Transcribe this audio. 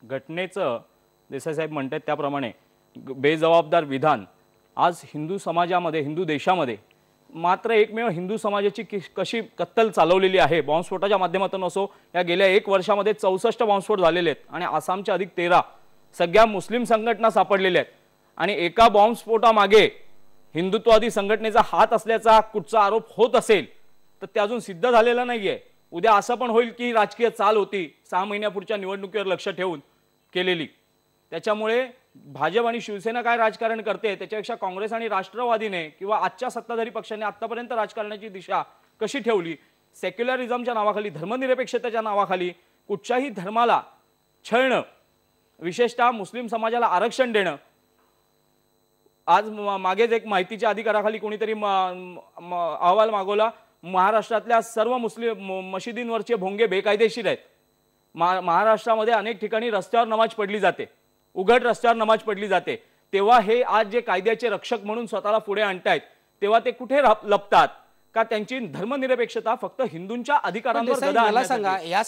घटनेचं देसाई साहेब म्हणतात त्याप्रमाणे बेजबाबदार विधान आज हिंदू समाजामध्ये, हिंदू देशामध्ये मात्र एकमेव हिंदू समाजाची कशी कत्तल चालवलेली आहे। बॉम्बस्फोटाच्या माध्यमातून असो, या गेल्या 1 वर्षामध्ये 64 बॉम्बस्फोट झालेले आहेत आणि आसामच्या अधिक 13 सगळ्या मुस्लिम संघटना सापडलेल्या आहेत आणि एका बॉम्बस्फोटामागे हिंदुत्ववादी संघटनेचा हात असल्याचा कुठचा आरोप होत असेल तर ते अजून सिद्ध झालेला नाहीये। उद्या असं पण होईल की राजकीय चाल होती 6 महिन्यापुढच्या निवडणुकीवर लक्ष ठेवून केलेली। त्याच्यामुळे भाजप आणि शिवसेना काय राजकारण करते त्याच्यापेक्षा काँग्रेस आणि राष्ट्रवादीने किंवा आजच्या सत्ताधारी पक्षाने आतापर्यंत राजकारणाची दिशा कशी ठेवली, सेक्युलरिझमच्या नावाखाली, धर्मनिरपेक्षतेच्या नावाखाली कुठच्याही धर्माला छळणं, विशेषतः मुस्लिम समाजाला आरक्षण देणं। आज मागेच एक माहितीच्या अधिकाराखाली कोणीतरी अहवाल मागवला, महाराष्ट्रातल्या सर्व मुस्लिम मशिदींवरचे भोंगे बेकायदेशीर आहेत। महाराष्ट्रामध्ये अनेक ठिकाणी रस्त्यावर नमाज पडली जाते, उघड रस्त्यावर नमाज पडली जाते। तेव्हा हे आज जे कायद्याचे रक्षक म्हणून स्वतःला पुढे आणतायत तेव्हा ते कुठे लपतात का? त्यांची धर्मनिरपेक्षता फक्त हिंदूंच्या अधिकारांवर गदा मला सांगा, या